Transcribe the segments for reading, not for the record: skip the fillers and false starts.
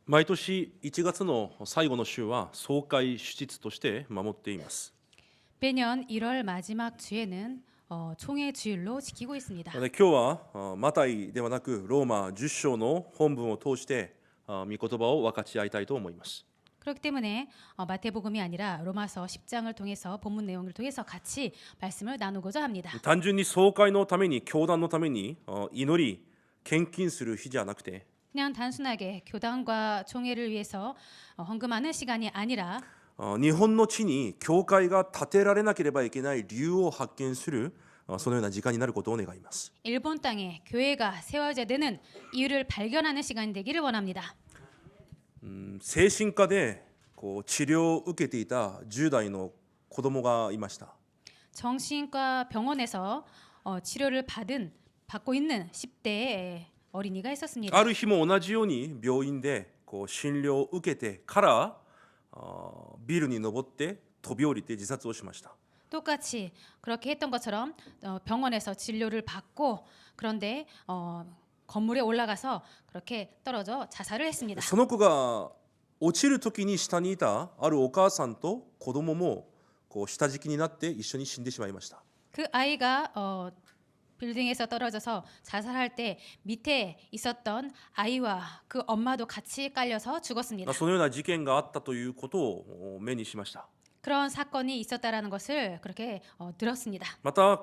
毎年1月の最後の週は総会主日として守っています。 매년 1월 마지막 주에는 총회 주일로 지키고 있습니다. で今日はマタイではなくローマ10章の本文を通して御言葉を分かち合いたいと思います。 그렇기 때문에 마태복음이 아니라 로마서 10장을 통해서 본문 내용을 통해서 같이 말씀을 나누고자 합니다. 単純に総会のために教団のために祈り献金する日じゃなくて 그냥 단순하게 교단과 총회를 위해서 헌금하는 시간이 아니라 日本の地に教会が建てられなければいけない理由を発見するそのような時間になることを願います。 일본 땅에 교회가 세워져야 되는 이유를 발견하는 시간이 되기를 원합니다. 精神科で治療を受けていた10代の子供がいました。 정신과 병원에서 치료를 받고 있는 10대의 어린이가 있었습니다. ある日も同じように病院で診療を受けてからビルに登って飛び降りて自殺をしました。 똑같이 그렇게 했던 것처럼 병원에서 진료를 받고 그런데 건물에 올라가서 그렇게 떨어져 자살을 했습니다. その子が落ちる時に下にいたあるお母さんと子供も下敷きになって一緒に死んでしまいました。 그 아이가 빌딩에서 떨어져서 자살할 때 밑에 있었던 아이와 그 엄마도 같이 깔려서 죽었습니다. そのような事件があったということを目にしました。 그런 사건이 있었다라는 것을 그렇게 들었습니다. また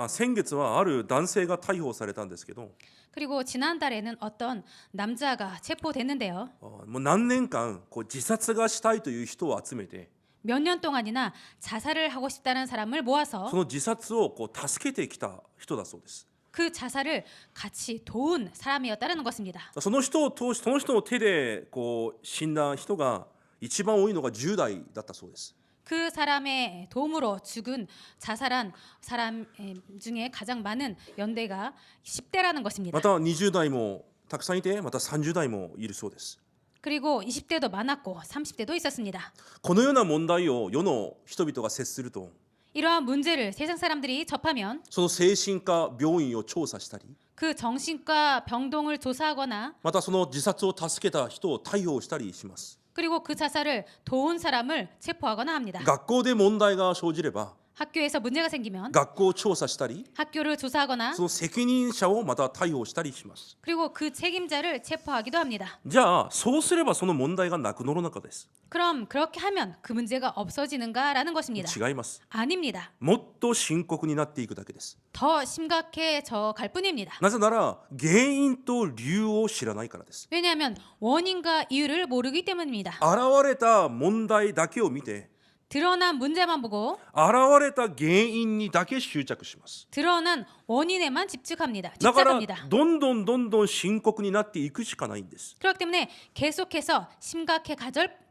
先月はある男性が逮捕されたんですけど 그리고 지난달에는 어떤 남자가 체포됐는데요. もう何年間自殺がしたいという人を集めて 몇 년 동안이나 자살을 하고 싶다는 사람을 모아서 その自殺を助けてきた人だそうです。 그 자살을 같이 도운 사람이었다는 것입니다. その人の手で死んだ人が一番多いのが10代だったそうです。 그 사람의 도움으로 죽은 자살한 사람 중에 가장 많은 연대가 10대라는 것입니다. また20代もたくさんいてまた30代もいるそうです。 그리고 20대도 많았고 30대도 있었습니다. このような問題を世の人々が接すると 이러한 문제를 세상 사람들이 접하면 その精神科病院を調査したり 그 정신과 병동을 조사하거나 またその自殺を助けた人を逮捕したりします。 그리고 그 자살을 도운 사람을 체포하거나 합니다. 学校で問題が生じれば 학교에서 문제가 생기면 学校を調査したり 학교를 조사하거나 その責任者をまた逮捕したりします。 그리고 그 책임자를 체포하기도 합니다. じゃあそうすればその問題がなくなるのかです。 그럼 그렇게 하면 그 문제가 없어지는가라는 것입니다. 違います。 아닙니다. もっと深刻になっていくだけです。 더 심각해져 갈 뿐입니다. なぜなら原因と理由を知らないからです。 왜냐하면 원인과 이유를 모르기 때문입니다. 現れた問題だけを見て 드러난 문제만 보고 現れた原因にだけ執着します。 드러난 원인에만 집착합니다. だから 집착합니다. どんどん深刻になっていくしかないんです。 그렇기 때문에 계속해서 심각해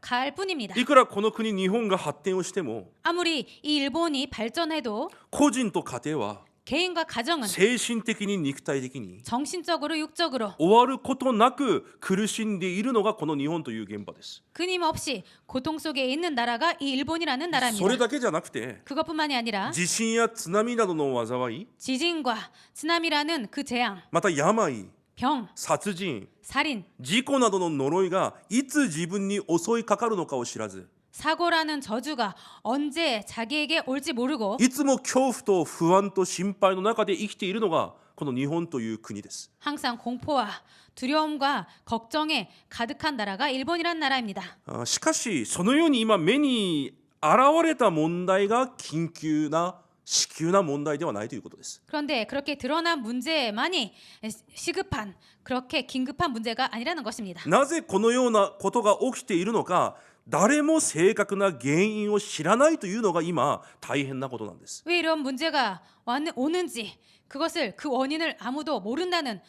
갈 뿐입니다. いくらこの国日本が発展をしても 아무리 이 일본이 발전해도 個人と家庭は 개인과 가정은 精神的に肉体的に 정신적으로 육적으로 終わることなく苦しんでいるのがこの日本という現場です。 끊임없이 고통 속에 있는 나라가 이 일본이라는 それ 나라입니다. だけじゃなくて 그것뿐만이 아니라 地震や津波などの災い 지진과 쓰나미라는 그 재앙, また病 병, 殺人 살인, 事故などの呪いがいつ自分に襲いかかるのかを知らず 사고라는 저주가 언제 자기에게 올지 모르고 いつも恐怖と不安と心配の中で生きているのがこの日本という国です。 항상 공포와 두려움과 걱정에 가득한 나라가 일본이란 나라입니다. しかしそのように今目に現れた問題が緊急な至急な問題ではないということです。 그런데 그렇게 드러난 문제만이 시급한 그렇게 긴급한 문제가 아니라는 것입니다. なぜこのようなことが起きているのか誰も正確な原因を知らないというのが今大変なことなんです。 왜 이런 문제가 오는지 그것을 그 원인을 아무도 모른다는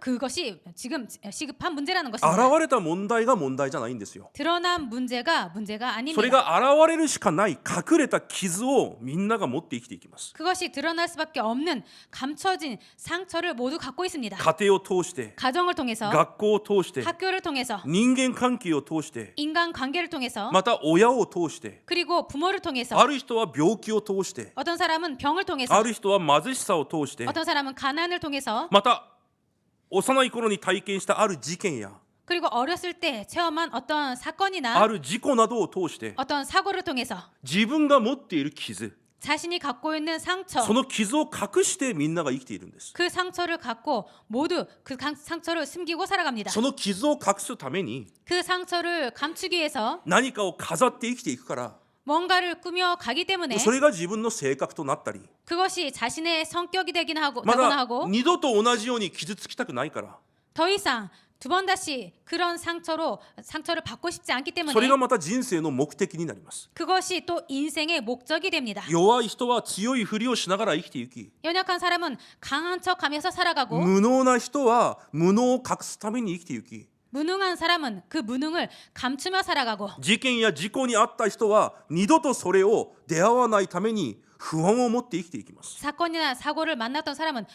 그것이 지금 시급한 문제라는 現 것입니다. れた問題が問題じゃないんですよ。 드러난 문제가 それ 아닙니다. が現れるしかない隠れた傷をみんなが持って生きていきます。 그것이 드러날 수밖에 없는 감춰진 상처를 모두 갖고 있습니다. 家庭を通して 가정을 통해서 学校を通して 학교를 통해서 人間関係を通して 인간 관계를 통해서 また親を通して 그리고 부모를 통해서 ある人は病気を通して 어떤 사람은 병을 통해서 ある人は貧しさを通して 어떤 사람은 가난을 통해서 また幼い頃に体験したある事件や 그리고 어렸을 때 체험한 어떤 あ 사건이나 る事故などを通して 어떤 사고를 통해서 自分が持っている傷 자신이 갖고 있는 상처, その傷を隠してみんなが生きているんです。 그 상처를 갖고 모두 그 상처를 숨기고 살아갑니다. その傷を隠すために 그 상처를 감추기 위해서 何かを飾って生きていくから 뭔가를 꾸며 가기 때문에 それが自分の性格となったり 그것이 자신의 성격이 되거나 ま 하고 だ二度と同じように傷つきたくないから 더 이상 두 번 다시 그런 상처를 받고 싶지 않기 それ 때문에 がまた人生の目的になります。 그것이 또 인생의 목적이 됩니다. 弱い人は強いふりをしながら生きていき 연약한 사람은 강한 척하면서 살아가고 無能な人は無能を隠すために生きていき 무능한 사람은 그 무능을 감추며 살아가고 事件や事故に遭った人は二度とそれを出会わないために不安を持って生きていきます。 사건이나 사고를 만났던 사람은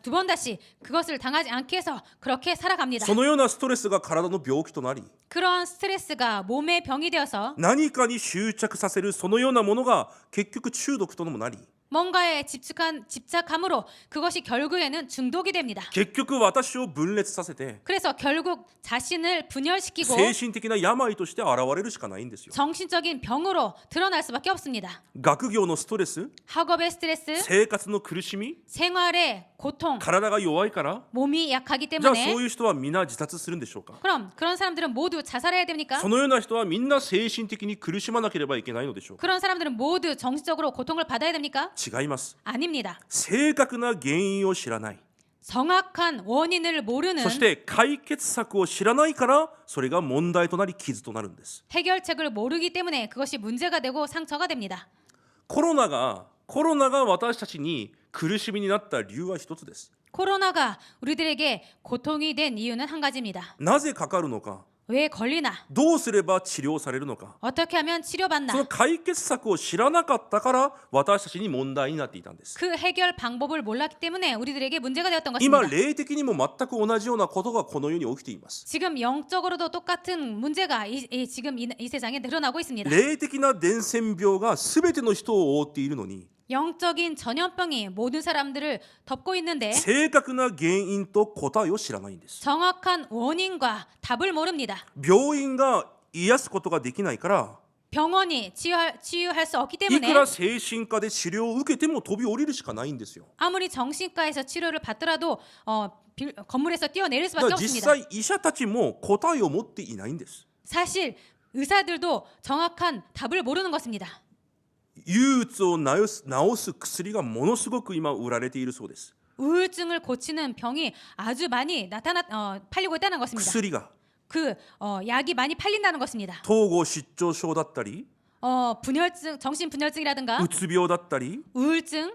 두 번 다시 그것을 당하지 않기 위해서 그렇게 살아갑니다. そのようなストレスが体の病気となり 그러한 스트레스가 몸의 병이 되어서 何かに執着させるそのようなものが結局中毒ともなり 뭔가에 집착함으로 그것이 결국에는 중독이 됩니다. 結局私を分裂させて 그래서 결국 자신을 분열시키고 精神的な病として現れるしかないんですよ。 정신적인 병으로 드러날 수밖에 없습니다. 学業のストレス 학업의 스트레스, 生活の苦しみ 생활의 고통, 体が弱いから 몸이 약하기 じゃあそう 때문에 いう人はみんな自殺するんでしょうか。 그럼 그런 사람들은 모두 자살해야 됩니까? そのような人はみんな精神的に苦しまなければいけないのでしょうか。 그런 사람들은 모두 정신적으로 고통을 받아야 됩니까? 違います。 아닙니다. 正確な原因を知らない、 정확한 원인을 모르는 そして解決策を知らないからそれが問題となり傷となるんです。 해결책을 모르기 때문에 그것이 문제가 되고 상처가 됩니다. コロナが私たちに苦しみになった理由は一つです。 코로나가 우리들에게 고통이 된 이유는 한 가지입니다. なぜかかるのか、 왜 걸리나? どうすれば治療されるのか、 어떻게 하면 その 치료받나? 解決策を知らなかったから私たちに問題になっていたんです。 그 해결 방법을 몰랐기 때문에 우리들에게 문제가 되었던 今 것입니다. 霊的にも全く同じようなことがこの世に起きています。 지금 영적으로도 똑같은 문제가 지금 이 세상에 드러나고 있습니다. 霊的な伝染病が全ての人を覆っているのに 영적인 전염병이 모든 사람들을 덮고 있는데 正確な原因と答えを知らないんです。 정확한 원인과 답을 모릅니다. 病院が癒すことができないから 병원이 치유할 수 없기 いく 때문에 ら精神科で治療を受けても飛び降りるしかないんですよ。 아무리 정신과에서 치료를 받더라도 건물에서 뛰어내릴 だか 수밖에 ら実 없습니다. 際医者たちも答えを持っていないんです。 사실 의사들도 정확한 답을 모르는 것입니다. 憂鬱を治す薬がものすごく今売られているそうです。 우울증을 고치는 병이 아주 많이 팔리고 있다는 것입니다. 薬が 약이 많이 팔린다는 것입니다. 統合失調症だったり 정신 분열증이라든가 うつ病だったり 우울증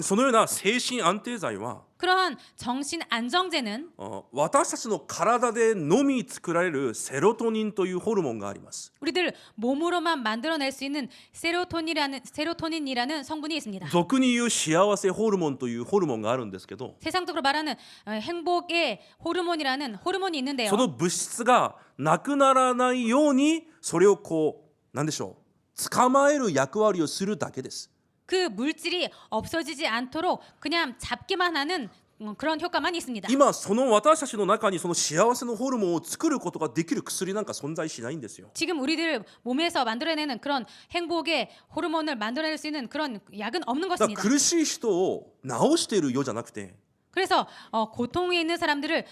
そのような精神安定剤は 그러한 정신 안정제는 私たちの体でのみ作られるセロトニンというホルモンがあります。 우리들 몸으로만 만들어낼 수 있는 세로토닌이라는 성분이 있습니다. 俗に言う幸せホルモンというホルモンがあるんですけど 세상적으로 말하는 행복의 호르몬이라는 호르몬이 있는데요. その物質がなくならないようにそれを何でしょう捕まえる役割をするだけです。 그 물질이 없어지지 않도록 그냥 잡기만 하는 그런 효과만 있습니다. 今その私たちの中にその幸せのホルモンを作ることができる薬なんか存在しないんですよ。 지금 우리들 몸에서 만들어내는 그런 행복의 호르몬을 만들어낼 수 있는 그런 약은 없는 だから 것입니다. 苦しい人を治しているようじゃなくて 그래서 고통에 있는 사람들을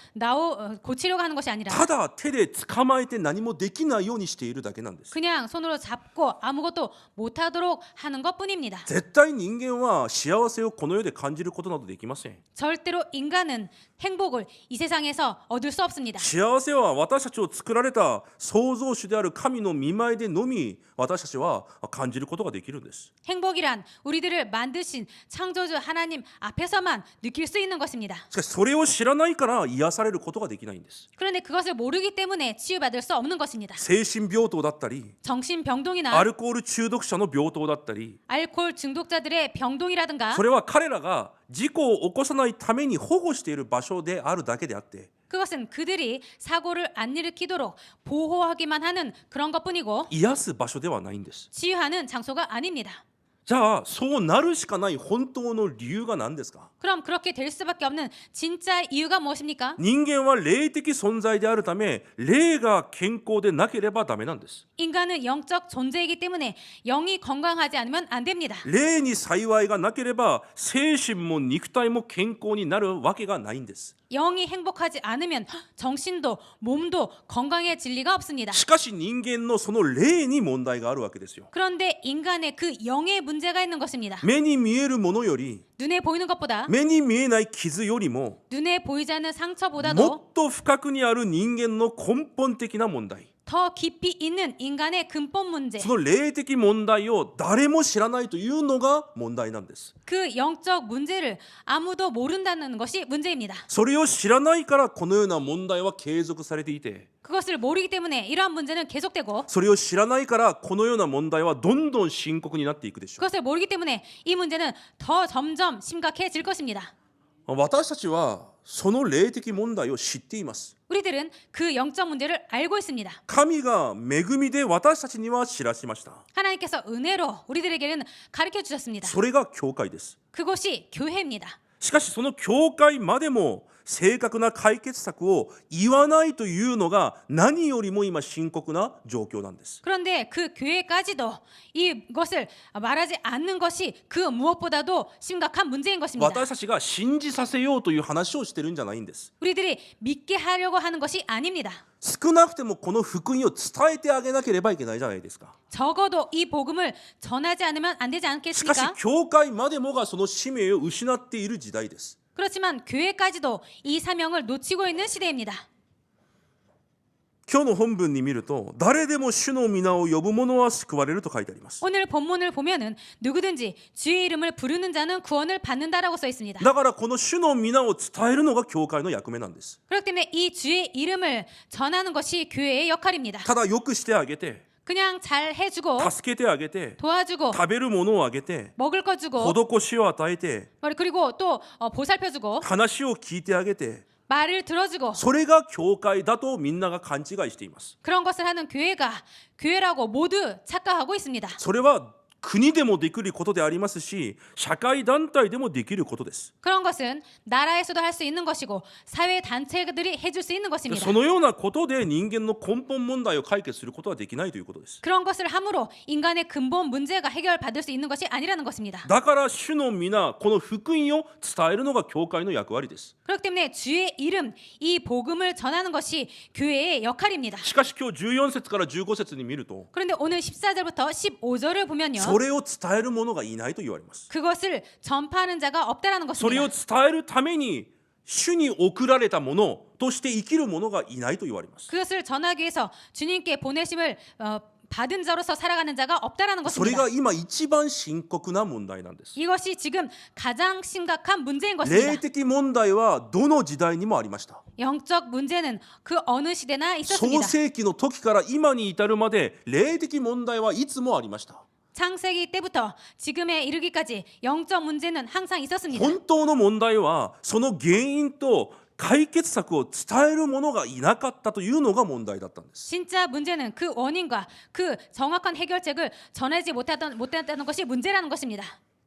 고치려고 하는 것이 아니라 ただ手で捕まえて何もできないようにしているだけなんです。 그냥 손으로 잡고 아무것도 못하도록 하는 것뿐입니다. 絶対人間は幸せをこの世で感じることなどできません。 절대로 인간은 행복을 이 세상에서 얻을 수 없습니다. 幸せは私たちを作られた創造主である神の御前でのみ私たちは感じることができるんです。 행복이란 우리들을 만드신 창조주 하나님 앞에서만 느낄 수 있는 것입니다. しかしそれを知らないから癒されることができないんです。 그런데 그것을 모르기 때문에 치유받을 수 없는 것입니다. 精神病棟だったり 정신병동이나 アルコール中毒者の病棟だったり 알코올 중독자들의 병동이라든가 それは彼らが事故を起こさないために保護している場所であるだけであって 그것은 그들이 사고를 안 일으키도록 보호하기만 하는 그런 것뿐이고 癒す場所ではないんです。 치유하는 장소가 아닙니다. じゃあそうなるしかない本当の理由が何ですか？ 그럼 그렇게 될 수밖에 없는 진짜 이유가 무엇입니까? 人間は霊的存在であるため、霊が健康でなければダメなんです。 인간은 영적 존재이기 때문에 영이 건강하지 않으면 안 됩니다. 霊に幸いがなければ精神も肉体も健康になるわけがないんです。 영이 행복하지 않으면 정신도 몸도 건강해질 리가 없습니다. しかし人間のその霊に問題があるわけですよ。 그런데 인간의 그 영에 문제가 있는 것입니다. 目に見えるものより、 눈에 보이는 것보다 目に見えない傷よりも 눈에 보이지 않는 も 상처보다도 っと深くにある人間の根本的な問題、 더 깊이 있는 인간의 근본 문제, その霊的問題を誰も知らないというのが問題なんです。 그 영적 문제를 아무도 모른다는 것이 문제입니다. それを知らないからこのような問題は継続されていて、 그것을 모르기 때문에 이러한 문제는 계속되고 それを知らないからこのような問題はどんどん深刻になっていくでしょう。 그것을 모르기 때문에 이 문제는 더 점점 심각해질 것입니다. 私たちはその霊的問題を知っています。 우리들은 그 영적 문제를 알고 있습니다. 神が恵みで私たちには知らしました。 하나님께서 은혜로 우리들에게는 가르쳐 주셨습니다. それが教会です。 그곳이 교회입니다. しかしその教会までも正確な解決策を言わないというのが何よりも今深刻な状況なんです。 그런데 그 교회까지도 이것을 말하지 않는 것이 그 무엇보다도 심각한 문제인 것입니다. 私たちが信じさせようという話をしてるんじゃないんです。 우리들이 믿게 하려고 하는 것이 아닙니다. 少なくてもこの福音を伝えてあげなければいけないじゃないですか。 적어도 이 복음을 전하지 않으면 안 되지 しかし 않겠습니까? 教会までもがその使命を失っている時代です。 그렇지만 교회까지도 이 사명을 놓치고 있는 시대입니다. 今日の本文に見ると、誰でも主の皆を呼ぶ者は救われると書いてあります。 오늘 본문을 보면은 누구든지 주의 이름을 부르는 자는 구원을 받는다라고 써 있습니다. だからこの主の皆を伝えるのが教会の役目なんです。 그렇기 때문에 이 주의 이름을 전하는 것이 교회의 역할입니다. ただよくしてあげて、 그냥 잘 해주고 助けてあげて、 도와주고 食べるものをあげて、 먹을 거 주고 施しを与えて、 그리고 또 보살펴주고 話を聞いてあげて、 말을 들어주고 それが教会だとみんなが勘違いしています。 그런 것을 하는 교회가 교회라고 모두 착각하고 있습니다. それは国でもできることでありますし、社会団体でもできることです。 그런 것은 나라에서도 할 수 있는 것이고 사회 단체들이 해줄 수 있는 것입니다. そのようなことで人間の根本問題を解決することはできないということです。 그런 것을 함으로 인간의 근본 문제가 해결받을 수 있는 것이 아니라는 것입니다. だから主の皆、この福音を伝えるのが教会の役割です。 그렇기 때문에 주의 이름, 이 복음을 전하는 것이 교회의 역할입니다. しかし今日14節から15節に見ると、 그런데 오늘 14절부터 15절을 보면요. それを伝える者がいないと言われます。 그것을 전파하는 자가 없다라는 それを 것입니다. 伝えるために主に送られたものとして生きる者がいないと言われます。 그것을 전하기 위해서 주님께 보내심을 받은 자로서 살아가는 자가 없다라는 それ 것입니다. が今一番深刻な問題なんです。 이것이 지금 가장 심각한 문제인 것입니다. 霊的問題はどの時代にもありました。 영적 문제는 그 어느 시대나 創 있었습니다. 世紀の時から今に至るまで霊的問題はいつもありました。 창세기 때부터 지금에 이르기까지 영적 문제는 항상 있었습니다. 本当の問題はその原因と解決策を伝える者がいなかったというのが問題だったんです。 진짜 문제는 그 원인과 그 정확한 해결책을 전하지 못했다는 것이 문제라는 것입니다.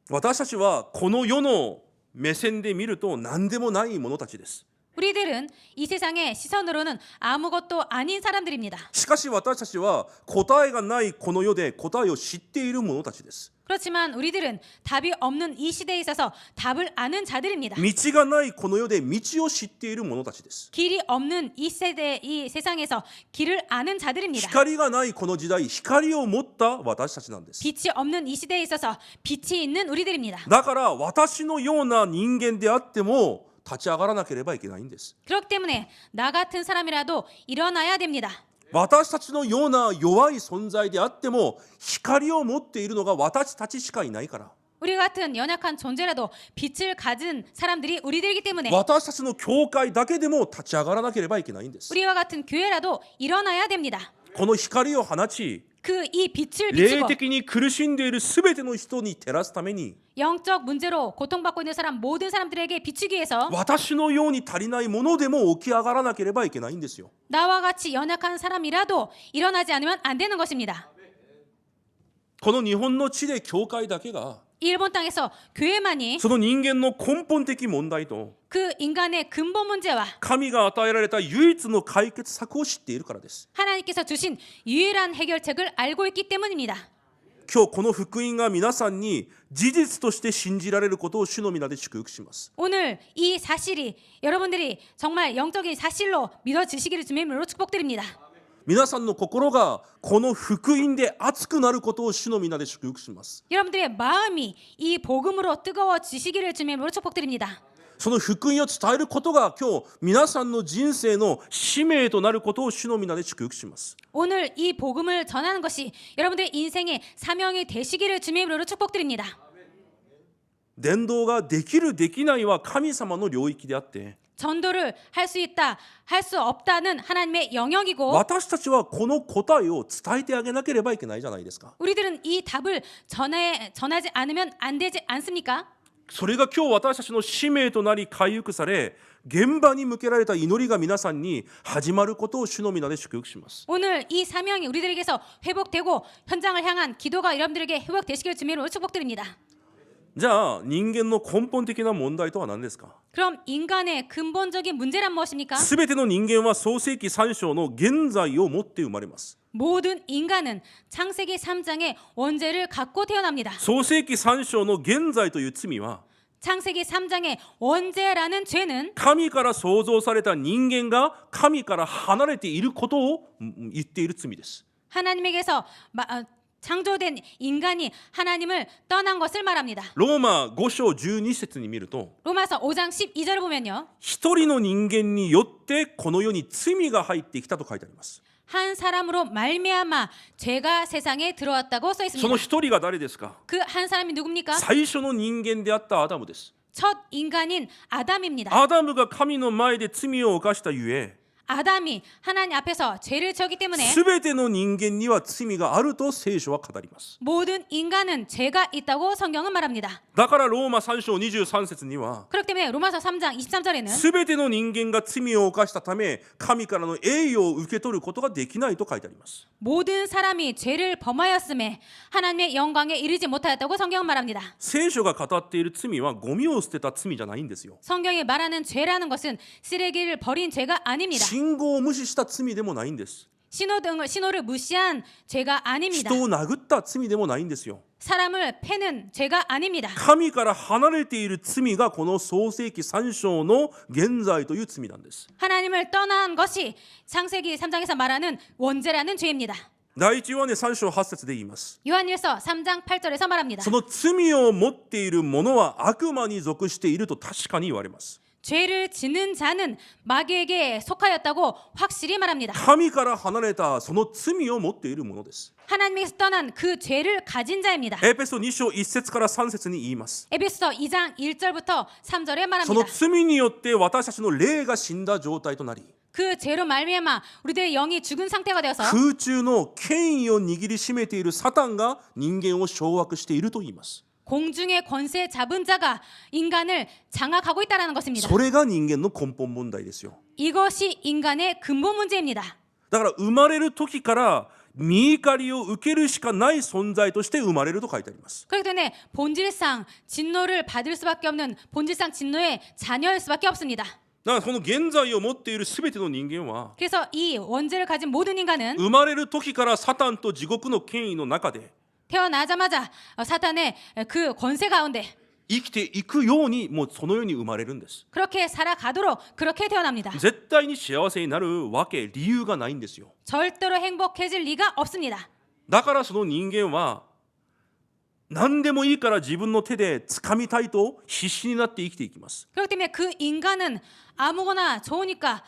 私たちはこの世の目線で見ると何でもない者たちです。 우리들은 이 세상의 시선으로는 아무것도 아닌 사람들입니다. しかし私たちは答えがないこの世で答えを知っている者たちです。 그렇지만 우리들은 답이 없는 이 시대에 있어서 답을 아는 자들입니다. 道がないこの世で道を知っている者たちです。 길이 없는 이 세대, 이 세상에서 길을 아는 자들입니다. 光がないこの時代、光を持った私たちなんです。 빛이 없는 이 시대에 있어서 빛이 있는 우리들입니다. だから私のような人間であっても立ち上がらなければいけないんです。 그렇기 때문에 나 같은 사람이라도 일어나야 됩니다. 私たちのような弱い存在であっても光を持っているのが私たちしかいないから。 우리 같은 연약한 존재라도 빛을 가진 사람들이 우리들이기 때문에 私たちの教会だけでも立ち上がらなければいけないんです。 우리와 같은 교회라도 일어나야 됩니다. この光を放ち、 그 이 빛을 霊 비추고 的に苦しんでいるすべての人に照らすために、 영적 문제로 고통받고 있는 사람 모든 사람들에게 비추기 위해서 私のように足りないものでも起き上がらなければいけないんですよ。 나와 같이 연약한 사람이라도 일어나지 않으면 안 되는 것입니다. この日本の地で教会だけが 일본 땅에서 교회만이 その人間の根本的問題と 그 인간의 근본 문제와 神が与えられた唯一の解決策を知っているからです。 하나님께서 주신 유일한 해결책을 알고 있기 때문입니다. 今日この福音が皆さんに事実として信じられることを主の皆で祝福します。 오늘 이 사실이 여러분들이 정말 영적인 사실로 믿어지시기를 주님의 이름으로 축복드립니다. 皆さんの心がこの福音で熱くなることを主の皆で祝福します。 여러분들의 마음이 이 복음으로 뜨거워지시기를 주님의 이름으로 축복드립니다. その福音を伝えることが今日皆さんの人生の使命となることを主の皆で祝福します。 오늘 이 복음을 전하는 것이 여러분들의 인생의 사명이 되시기를 주님의 이름으로 축복드립니다. 伝道ができるできないは神様の領域であって 전도를 할 수 있다, 할 수 없다는 하나님의 영역이고 私たちはこの答えを伝えてあげなければいけないじゃないですか。 우리들은 이 답을 전하지 않으면 안 되지 않습니까? それが今日私たちの使命となり回復され現場に向けられた祈りが皆さんに始まることを主の皆で祝福します。 오늘 이 사명이 우리들에게서 회복되고 현장을 향한 기도가 여러분들에게 회복되시기를 주님으로 축복드립니다. じゃあ人間の根本的な問題とは何ですか？ 그럼 인간의 근본적인 문제란 무엇입니까? すべての人間は創世記3章の現在を持って生まれます。 모든 인간은 창세기 3장의 원죄를 갖고 태어납니다. 創世記3章の現在という罪は 창세기 3장의 원죄라는 죄는 神から創造された人間が神から離れていることを言っている罪です。 하나님에게서 창조된 인간이 하나님을 떠난 것을 말합니다. ローマ5章12節に見ると 로마서 5장 12절을 보면요. 一人の人間によってこの世に罪が入ってきたと書いてあります。 한 사람으로 말미암아 죄가 세상에 들어왔다고 써 そ 있습니다. の一人が誰ですか？ 그 한 사람이 누굽니까? 最初の人間であったアダムです。 첫 인간인 아담입니다. アダムが神の前で罪を犯したゆえ 아담이 하나님 앞에서 죄를 지었기 때문에 すべての人間には罪があると聖書は語ります。 모든 인간은 죄가 있다고 성경은 말합니다. だからローマ3章23節には 그렇기 때문에 로마서 3장 23절에는 すべての人間が罪を犯したため神からの栄誉を受け取ることができないと書いてあります。 모든 사람이 죄를 범하였음에 하나님의 영광에 이르지 못하였다고 성경은 말합니다. 聖書が語っている罪はゴミを捨てた罪じゃないんですよ。 성경이 말하는 죄라는 것은 쓰레기를 버린 죄가 아닙니다. 信号を無視した罪でもないんです。 신호를 무시한 죄가 아닙니다. 人を殴った罪でもないんですよ。 사람을 패는 죄가 아닙니다. 神から離れている罪がこの創世記3章の現在という罪なんです。 하나님을 떠난 것이 창세기 3장에서 말하는 원죄라는 죄입니다. 第一ヨハネ3章8節で言います。 요한일서 3장 8절에서 말합니다. その罪を持っている者は悪魔に属していると確かに言われます。 죄를 지는 자는 마귀에게 속하였다고 확실히 말합니다. 神から離れたその罪を持っているものです。 하나님에서 떠난 그 죄를 가진 자입니다. エペソ2章1節から3節に言います。 에베소서 2장 1절부터 3절에 その 말합니다. 罪によって私たちの霊が死んだ状態となり 그 죄로 말미암아 우리들의 영이 죽은 상태가 되어서 空中の権威を握りしめているサタンが人間を掌握していると言います。 공중의 권세 잡은 자가 인간을 장악하고 있다는 것입니다. それが人間の根本問題ですよ。 이것이 인간의 근본 문제입니다. だから生まれる時から見怒りを受けるしかない存在として生まれると書いてあります。 그렇기 때문에 본질상 진노를 받을 수밖에 없는 본질상 진노의 자녀일 수밖에 없습니다. だからこの現在を持っているすべての人間は 그래서 이 원죄를 가진 모든 인간은 生まれる時からサタンと地獄の権威の中で 태어나자마자 사탄의 그 권세 가운데 生きていくようにもうそのように生まれるんです。 그렇게 살아가도록 그렇게 태어납니다. 絶対に幸せになるわけ理由がないんですよ。 절대로 행복해질 리가 없습니다. だからその人間は何でもいいから自分の手で掴みたいと必死になって生きていきます。 그렇기 때문에 그 인간은 아무거나 좋으니까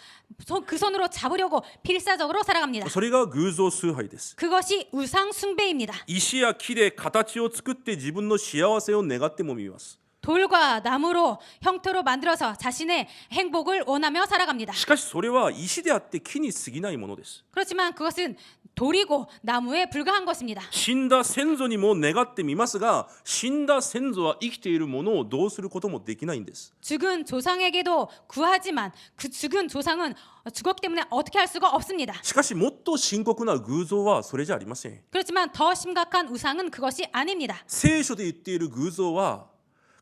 그 손으로 잡으려고 필사적으로 살아갑니다. それが偶像崇拝です。 그것이 우상 숭배입니다. 石や木で形を作って自分の幸せを願ってもみます。 돌과 나무로 형태로 만들어서 자신의 행복을 원하며 살아갑니다. しかしそれは石であって木に過ぎないものです。 그렇지만 그것은 돌이고 나무에 불과한 것입니다. 死んだ先祖にも願ってみますが、死んだ先祖は生きているものをどうすることもできないんです。 죽은 조상에게도 구하지만 그 죽은 조상은 죽었기 때문에 어떻게 할 수가 없습니다. しかしもっと深刻な偶像はそれじゃありません。 그렇지만 더 심각한 우상은 그것이 아닙니다. 聖書で言っている偶像は、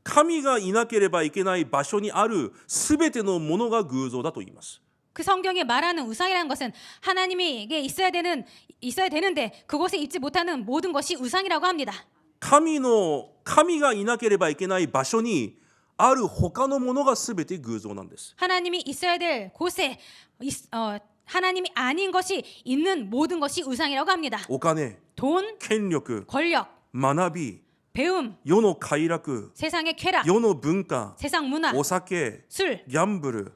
神がいなければいけない場所にあるすべてのものが偶像だと言います。 그 성경이 말하는 우상이라는 것은 하나님에게 있어야 되는데 그곳에 있지 못하는 모든 것이 우상이라고 합니다. 神がいなければいけない場所にある他のものがすべて偶像なんです。 하나님이 있어야 될 곳에 하나님이 아닌 것이 있는 모든 것이 우상이라고 합니다. お金、 돈, 権力、 권력, 学び、 배움, 世の快楽、 세상의 쾌락, 世の文化、 세상 문화, お酒、 술, ギャンブル、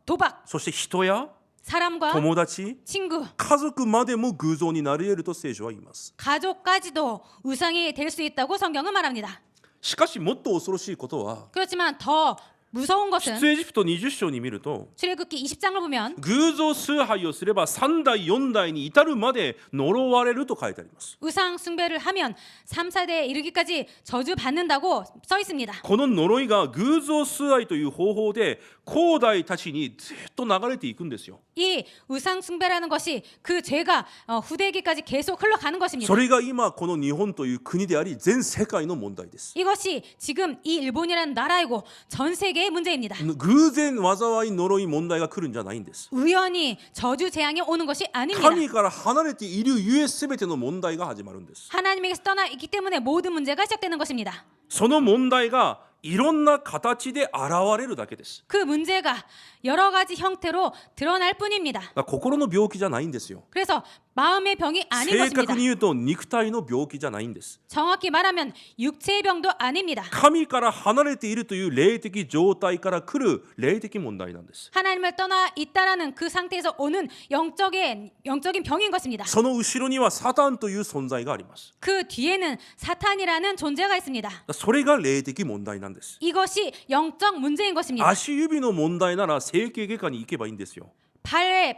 도박, そして人や 사람과 友達、 친구, 家族までも偶像になり得ると聖書は言います。 가족까지도 우상이 될 수 있다고 성경은 말합니다. しかしもっと恐ろしいことは、 그렇지만 더 무서운 것은 出エジプト20章に見ると、 출애굽기 20장을 보면 偶像崇拝をすれば3代4代に至るまで呪われると書いてあります。 우상 숭배를 하면 3, 4대에 이르기까지 저주받는다고 써 있습니다. この呪いが偶像崇拝という方法で後代たちにずっと流れていくんですよ。 이 우상 숭배라는 것이 그 죄가 후대기까지 계속 흘러가는 것입니다. それが今この日本という国であり全世界の問題です。 이것이 지금 이 일본이라는 나라이고 전 세계의 문제입니다. 偶然災い呪い問題が来るんじゃないんです。 우연히 저주 재앙이 오는 것이 아닙니다. 神から離れているゆえ全ての問題が始まるんです。 하나님에게서 떠나 있기 때문에 모든 문제가 시작되는 것입니다. その問題がいろんな形で現れるだけです。 그 문제가 여러 가지 형태로 드러날 뿐입니다. だから心の病気じゃないんですよ。 그래서 마음의 병이 아닌 正 것입니다. 確に言うと肉体の病気じゃないんです。 정확히 말하면 육체의 병도 아닙니다. 神から離れているという霊的状態から来る霊的問題なんです。 하나님을 떠나 있다라는 그 상태에서 오는 영적인 병인 것입니다. その後ろにはサタンという存在があります。 그 뒤에는 사탄이라는 존재가 있습니다. それが霊的問題なんです。 이것이 영적 문제인 것입니다. 足指の問題なら整形外科に行けばいいんですよ。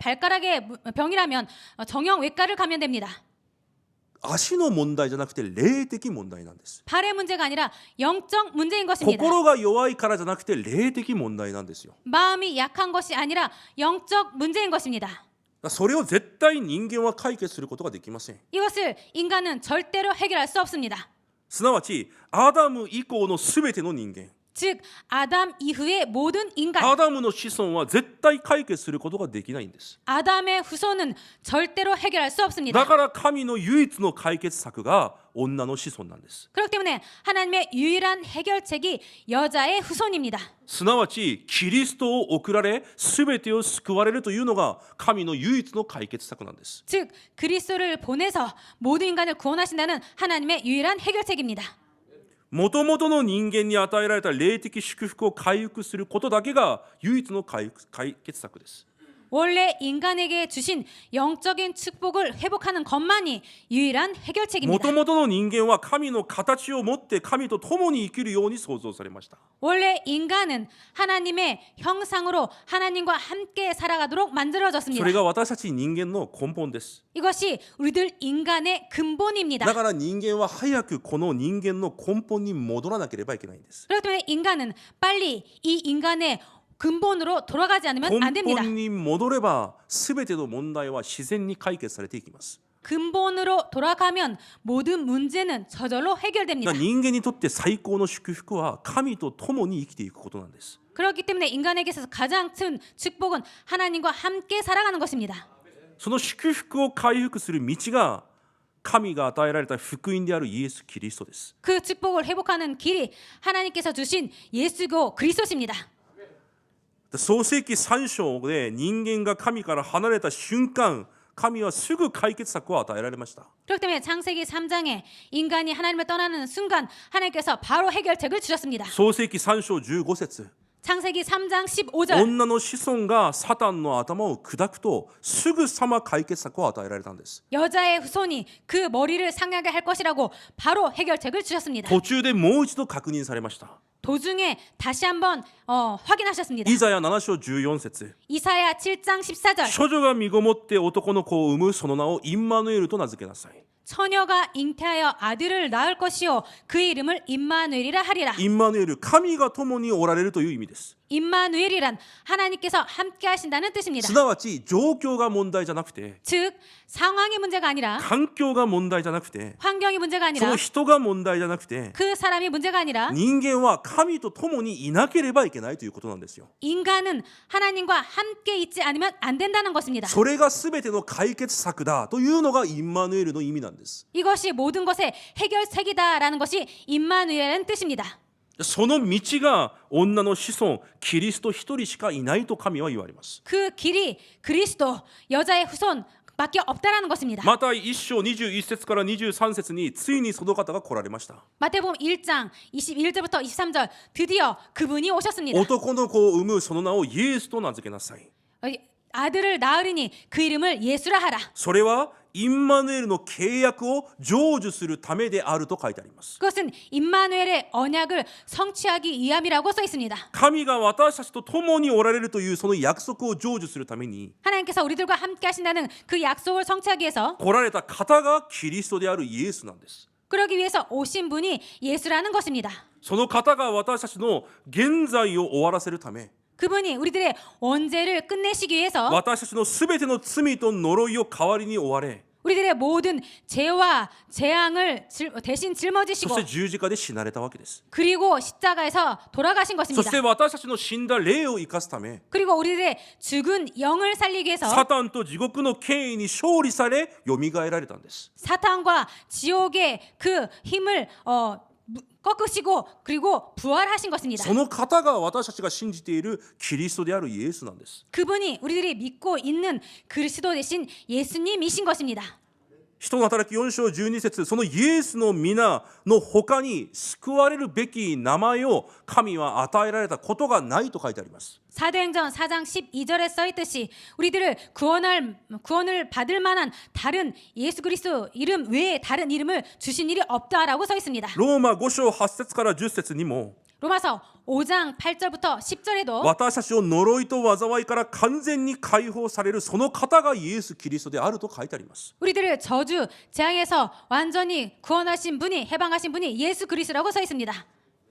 발가락의 병이라면 정형외과를 가면 됩니다. 足の問題じゃなくて霊的問題なんです。 발의 문제가 아니라 영적 문제인 것입니다. 心が弱いからじゃなくて霊的問題なんですよ。 마음이 약한 것이 아니라 영적 문제인 것입니다. それを絶対人間は解決することができません。 이것을 인간은 절대로 해결할 수 없습니다. すなわちアダム以降のすべての人間、 즉 아담 이후의 모든 인간, アダムの子孫は絶対解決することができないんです。 아담의 후손은 절대로 해결할 수 없습니다. だから神の唯一の解決策が女の子孫なんです。 그렇기 때문에 하나님의 유일한 해결책이 여자의 후손입니다. すなわちキリストを送られ全てを救われるというのが神の唯一の解決策なんです。 즉 그리스도를 보내서 모든 인간을 구원하신다는 하나님의 유일한 해결책입니다. もともとの人間に与えられた霊的祝福を回復することだけが唯一の解決策です。 원래 인간에게 주신 영적인 축복을 회복하는 것만이 유일한 も 해결책입니다. ともとの人間は神の形を持って神と共に生きるように創造されました。 원래 인간은 하나님의 형상으로 하나님과 함께 살아가도록 そ 만들어졌습니다. れが私たち人間の根本です。 이것이 우리들 인간의 근본입니다. だから人間は早くこの人間の根本に戻らなければいけないんです。 그렇기 때문에 인간은 빨리 이 인간의 근본으로 돌아가지 않으면 안 根 됩니다. 本に戻れば全ての問題は自然に解決されていきます。 근본으로 돌아가면 모든 문제는 저절로 だ 해결됩니다. から人間にとって最高の祝福は神と共に生きていくことなんです。 그렇기 때문에 인간에게 있어서 가장 큰 축복은 하나님과 함께 살아가는 것입니다. その祝福を回復する道が神が与えられた福音であるイエス・キリストです。 그 축복을 회복하는 길이 하나님께서 주신 예수고 그리스도십니다. 創世記3章で人間が神から離れた瞬間、神はすぐ解決策を与えられました。 그렇기 때문에 창세기 3장에 인간이 하나님을 떠나는 순간 하나님께서 바로 해결책을 주셨습니다. 創世記3章15節 창세기 3장 15절. 女の子孫がサタンの頭を砕くとすぐさま解決策を与えられたんです。 여자의 후손이 그 머리를 상하게 할 것이라고 바로 해결책을 주셨습니다. 途中でもう一度確認されました。 도중에 다시 한번 확인하셨습니다. イザヤ7章14節 이사야 7장 14절. 処女が身ごもって男の子を産むその名をインマヌエルと名付けなさい。 처녀가 잉태하여 아들을 낳을 것이요 그의 이름을 임마누엘이라 하리라. インマヌエル、神が共におられるという意味です。 임마누엘이란 하나님께서 함께 하신다는 뜻입니다. すなわち状況が問題じゃなくて、 즉 상황이 문제가 아니라 環境が問題じゃなくて、 환경이 문제가 そ 아니라 の人が問題じゃなくて、 그 사람이 문제가 아니라 人間は神と共にいなければいけないということなんですよ。 인간은 하나님과 함께 있지 않으면 안 된다는 것입니다. それが全ての解決策だというのがインマヌエルの意味なんです。 이것이 모든 것의 해결책이다라는 것이 임마누엘이라는 뜻입니다. その道が女の子孫キリスト一人しかいないと神は言われます。 그 길이 그리스도 여자의 후손밖에 없다라는 것입니다. また1章21節から23節についにその方が来られました。 마태복음 1장 21절부터 23절 드디어 그분이 오셨습니다. 男の子を産むその名をイエスと名付けなさい。 아들을 낳으리니 그 이름을 예수라 하라. それはインマヌエルの契約を成就するためであると書いてあります。 그것은 임마누엘의 언약을 성취하기 위함이라고 써 있습니다. 神が私たちと共におられるというその約束を成就するために 하나님께서 우리들과 함께 하신다는 그 약속을 성취하기 위해서 来られた方がキリストであるイエスなんです。 그러기 위해서 오신 분이 예수라는 것입니다. その方が私たちの現在を終わらせるため 그분이 우리들의 원죄를 끝내시기 위해서 私たちのすべての罪と呪いを代わりに追われ 우리들의 모든 죄와 재앙을 대신 そ 짊어지시고 して十字架で死なれたわけです。 그리고 십자가에서 돌아가신 そ 것입니다. して私たちの死んだ霊を生かすため 그리고 우리들의 죽은 영을 살리기 위해서 サタンと地獄の権威に勝利されよみがえられたんです。 사탄과 지옥의 그 힘을 꺾으시고 그리고 부활하신 것입니다. その方が私たちが信じているキリストであるイエスなんです。 그분이 우리들이 믿고 있는 그리스도 대신 예수님이신 것입니다. 人の働き4章12節そのイエスの皆の他に救われるべき名前を神は与えられたことがないと書いてあります。 사도행전 4장 12절에 써있듯이 우리들을 구원을 받을 만한 다른 예수 그리스도 이름 외에 다른 이름을 주신 일이 없다라고 써 있습니다. ローマ5章8節から10節にも 로마서 5장 8절부터 10절에도 私たちを呪いと災いから完全に解放されるその方がイエス・キリストであると書いてあります。 우리들을 저주 재앙에서 완전히 구원하신 분이 해방하신 분이 예수 그리스도라고 써 있습니다.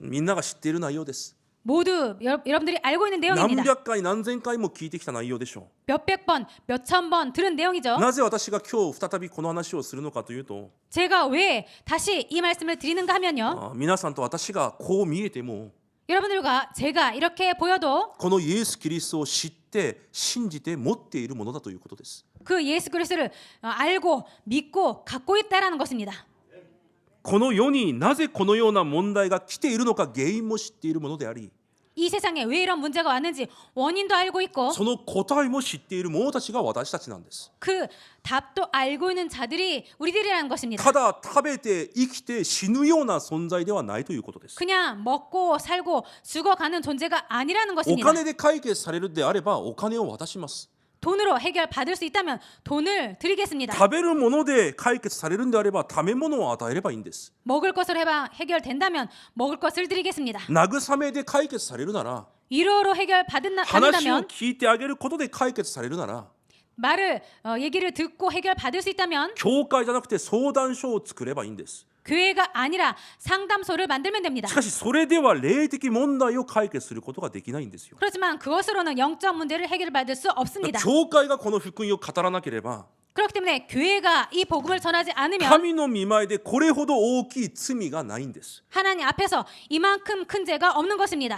みんなが知っている内容です。 모두 여러분들이 알고 있는 何 내용입니다. 百回何千回も聞いてきた内容でしょ 몇백 번, 몇천 번 들은 내용이죠. う。なぜ私が今日再びこの話をするのかというと 제가 왜 다시 이 말씀을 드리는가 하면요. 皆さんと私がこう見えても 여러분들과 제가 이렇게 보여도 このイエス・キリストを知って信じて持っているものだということです。 그 예수 그리스도를 알고 믿고 갖고 있다라는 것입니다. この世になぜこのような問題が来ているのか原因も知っているものであり 이 세상에 왜 이런 문제가 왔는지 원인도 알고 있고 その答えも知っている者たちが私たちなんです。 그 답도 알고 있는 자들이 우리들이라는 것입니다. ただ食べて生きて死ぬような存在ではないということです。 그냥 먹고 살고 죽어가는 존재가 아니라는 お 것입니다. 金で解決されるであればお金を渡します。 돈으로 해결받을 수 있다면 돈을 드리겠습니다. 食べるもので解決されるんであれば食べ物を与えればいいんです。 먹을 것을 해결된다면 먹을 것을 드리겠습니다. 慰めで解決されるなら 위로로 話を 해결받는다면 聞いてあげることで解決されるなら 얘기를 듣고 해결받을 수 있다면 教会じゃなくて相談所を作ればいいんです。 교회가 아니라 상담소를 만들면 됩니다. しかしそれでは霊的問題を解決することができないんですよ。 그렇지만 그것으로는 영적 문제를 해결받을 수 없습니다. 教会がこの福音を語らなければ 그렇기 때문에 교회가 이 복음을 전하지 않으면 神の御前でこれほど大きい罪がないんです。 하나님 앞에서 이만큼 큰 죄가 없는 것입니다.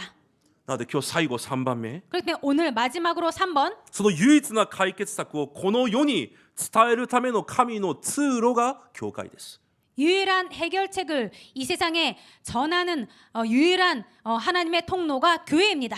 なので今日最後3番目 그렇기 때문에 오늘 마지막으로 3번 その唯一な解決策をこの世に伝えるための神の通路が教会です。 유일한 해결책을 이 세상에 전하는 유일한 하나님의 통로가 교회입니다.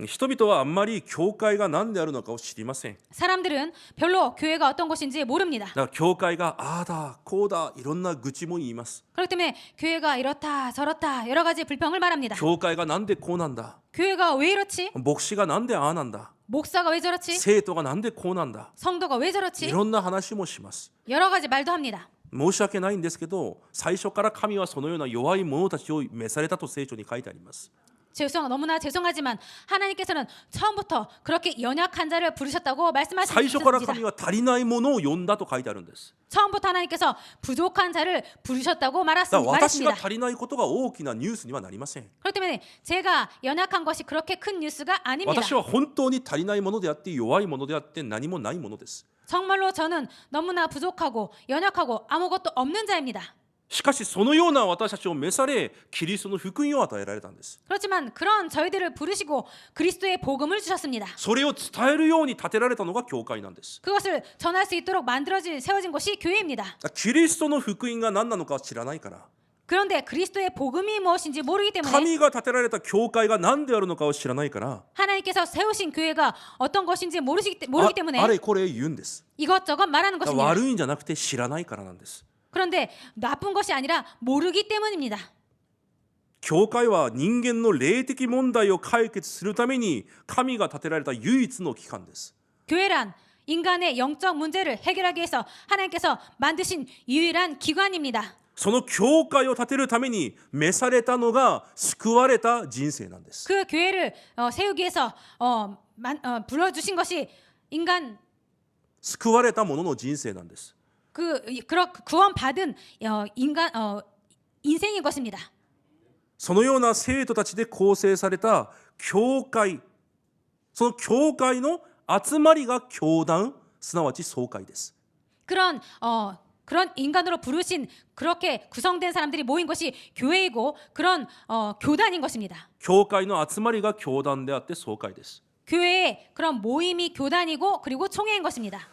人々はあんまり教会が何であるのかを知りません。 사람들은 별로 교회가 어떤 곳인지 모릅니다. だから教会がああだこうだいろんな愚痴も言います。 그렇기 때문에 교회가 이렇다 저렇다 여러 가지 불평을 말합니다. 教会がなんでこうなんだ 교회가 왜 이렇지? 牧師がなんでああなんだ、 목사가 왜 저렇지? 生徒がなんでこうなんだ、 성도가 왜 い 저렇지? ろんな話もします。 여러 가지 말도 합니다. 申し訳ないんですけど、最初から神はそのような弱い者たちを召されたと聖書に書いてあります。 너무나 죄송하지만 하나님께서는 처음부터 그렇게 연약한 자를 부르셨다고 最初から 말씀하셨습니다. 神は足りないものを呼んだと書いてあるんです。 처음부터 하나님께서 부족한 자를 부르셨다고 だから私が 말했습니다. 足りないことが大きなニュースにはなりません。 그렇기 때문에 제가 연약한 것이 그렇게 큰 뉴스가 아닙니다. 私は本当に足りないものであって弱いものであって何もないものです。 정말로 저는 너무나 부족하고 연약하고 아무것도 없는 자입니다. しかしそのような私たちを召され、キリストの福音を与えられたんです。 그렇지만 그런 저희들을 부르시고 그리스도의 복음을 주셨습니다. それを伝えるように立てられたのが教会なんです。 그것을 전할 수 있도록 세워진 곳이 교회입니다. キリストの福音が何なのか知らないから、 그런데 그리스도의 복음이 무엇인지 모르기 때문에 神が立てられた教会が何であるのかを知らないから、 하나님께서 세우신 교회가 어떤 것인지 모르기 あ 때문에 あれこれ言うんです。 이것저것 말하는 だから 것입니다. 悪いんじゃなくて知らないからなんです。 그런데 나쁜 것이 아니라 모르기 때문입니다. 教会は人間の霊的問題を解決するために神が立てられた唯一の機関です。 교회란 인간의 영적 문제를 해결하기 위해서 하나님께서 만드신 유일한 기관입니다. その教会を立てるために召されたのが救われた人生なんです。 그 교회를 세우기 위해서 불러주신 것이 인간 救われたものの人生なんです。 구원받은 인간 인생인 것입니다. そのような生徒たちで構成された教会、その教会の集まりが教団、すなわち総会です。 그런 인간으로 부르신 그렇게 구성된 사람들이 모인 것이 교회이고 그런 교단인 것입니다. 教会の集まりが教団であって総会です。 교회의 그런 모임이 교단이고 그리고 총회인 것입니다.